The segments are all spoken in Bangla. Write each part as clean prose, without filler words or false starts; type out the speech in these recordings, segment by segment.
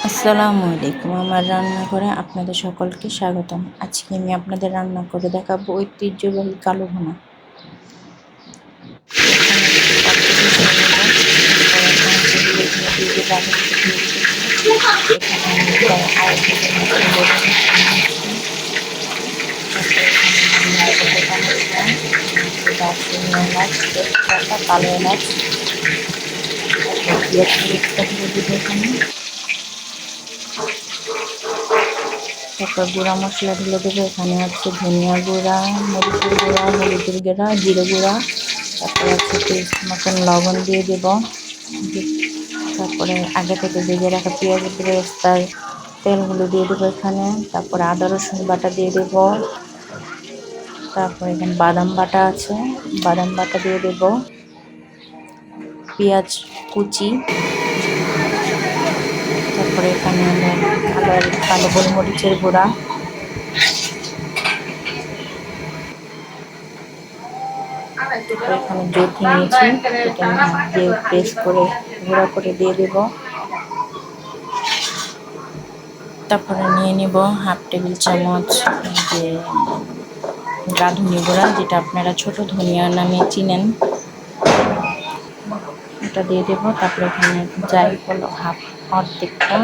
আসসালামু আলাইকুম। আমার রান্নাঘরে আপনাদের সকলকে স্বাগতম। আজকে আমি আপনাদের রান্না করে দেখাবো ঐতিহ্যবাহী কালো ভুনা। কালো এলাচ তারপর গুঁড়া মশলা ঢেলে দেবো। এখানে হচ্ছে ধনিয়া গুঁড়া, মরিচের গুঁড়া, হলুদের গুঁড়া, জিরে গুঁড়া, তারপরে হচ্ছে টেস্ট মতন লবণ দিয়ে দেবো। তারপরে আগে থেকে ভেজে রাখা পেঁয়াজ বেরেস্তার তেলগুলো দিয়ে দেবো এখানে। তারপরে আদা রসুন বাটা দিয়ে দেবো। তারপরে এখানে বাদাম বাটা আছে, বাদাম বাটা দিয়ে দেবো। পেঁয়াজ কুচি, তারপরে এখানে কালো গোলমরিচের গুঁড়া, এখানে জোথি নিয়েছি, এটা আমি হাত দিয়ে পেস্ট করে গুঁড়া করে দিয়ে দেব। তারপরে নিয়ে নিব হাফ টেবিল চামচ যে রাঁধুনি গুঁড়া, যেটা আপনারা ছোট ধনিয়া নামে চিনেন, এটা দিয়ে দেবো। তারপরে এখানে যাই হলো অর্ধেকটা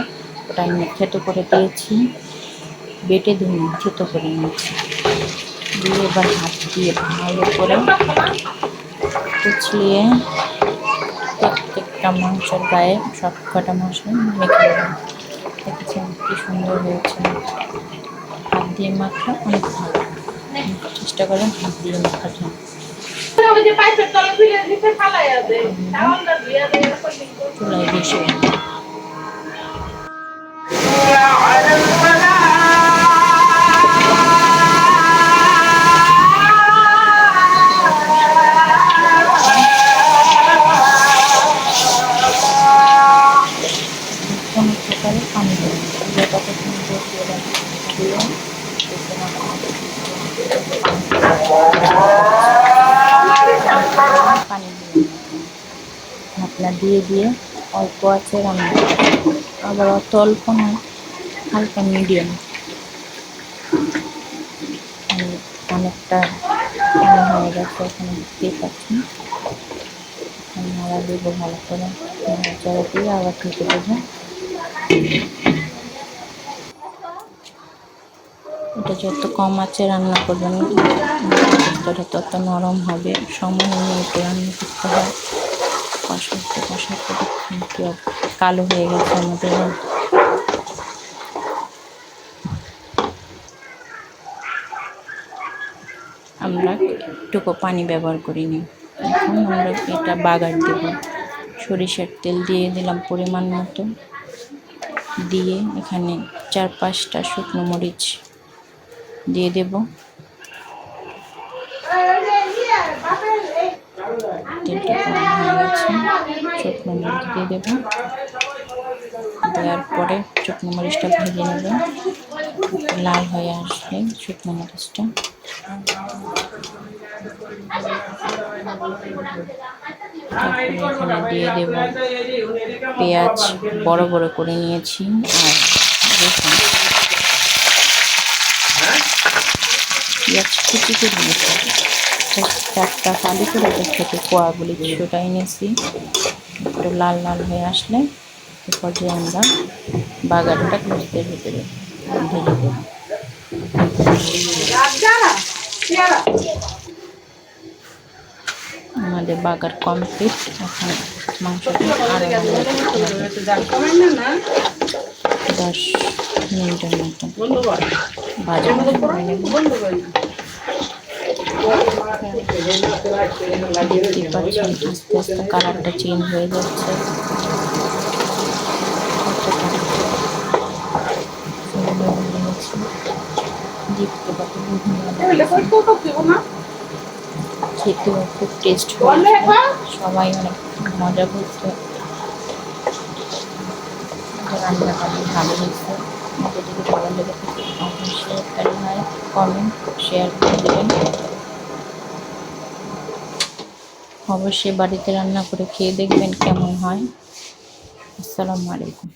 ওটা আমি থেতো করে দিয়েছি, বেটে ধুয়ে থেতো করে নিয়েছি, দিয়ে এবার হাত দিয়ে ভালো করে কুচলিয়ে প্রত্যেকটা মাংসের গায়ে সব কটা মশলা মেখে দেবেন। দেখেছেন কি সুন্দর হয়েছে। হাত দিয়ে মাখা অনেক ভালো, চেষ্টা করেন হাত দিয়ে মাখার জন্য। চুলায় বসে কোনো প্রকারে পানি দেবেন, যতটা সুন্দর দিয়ে পানি দিয়ে ঢাকনা দিয়ে দিয়ে অল্প আছে রান্না, আবার অত অল্প নয়, হালকা মিডিয়াম। অনেকটা পানি হয়ে গেছে, এখানে দেখতেই পাচ্ছেন। নাড়া দেবো ভালো করে, নাড়াচাড়া দিয়ে আবার ঢেকে দেবো। এটা যত কম আছে রান্না করবেন তত নরম হবে। সময় নিয়ে একটু রান্না করতে হয়, কষাতে কিন্তু কালো হয়ে গেছে আমাদের। আমরা একটুকু পানি ব্যবহার করিনি। এখন আমরা এটা বাগার দেব। সরিষার তেল দিয়ে দিলাম পরিমাণ মতো, দিয়ে এখানে 4-5টা শুকনো মরিচ দিয়ে দেব। তেলটা গরম হয়ে গেছে, শুকনো মরিচ দিয়ে দেব। দেওয়ার পরে শুকনো মরিচটা ভেজে নেব, লাল হয়ে আসলে শুকনো মরিচটা তারপরে এখানে দিয়ে দেব পেঁয়াজ বড় বড় করে নিয়েছি, আর রসুন, পেঁয়াজ কুচি করে নিয়েছি, 4টা ফালি করে থেকে কোয়াগুলি কিছুটা এনেছি। একটু লাল লাল হয়ে আসলে এ পর্যায়ে আমরা বাগারটা কুচিতে ভেজে দেব। আমাদের বাগার কমপ্লিট। এখন মাংসটা আরো 10 মিনিটের মতো ভাজা করে নেব। দেখতেই পাচ্ছেন আস্তে আস্তে কালারটা চেঞ্জ হয়ে যাচ্ছে। দেখতে পাচ্ছেন খেতেও খুব টেস্ট হয়েছে, সবাই অনেক মজা করছে। রান্নাটা অনেক ভালো হয়েছে। আমাদের যদি ভালো লেগে থাকে অবশ্যই একটা লাইক, কমেন্ট, শেয়ার করে দেবেন। অবশ্যই বাড়িতে রান্না করে খেয়ে দেখবেন কেমন হয়। আসসালামু আলাইকুম।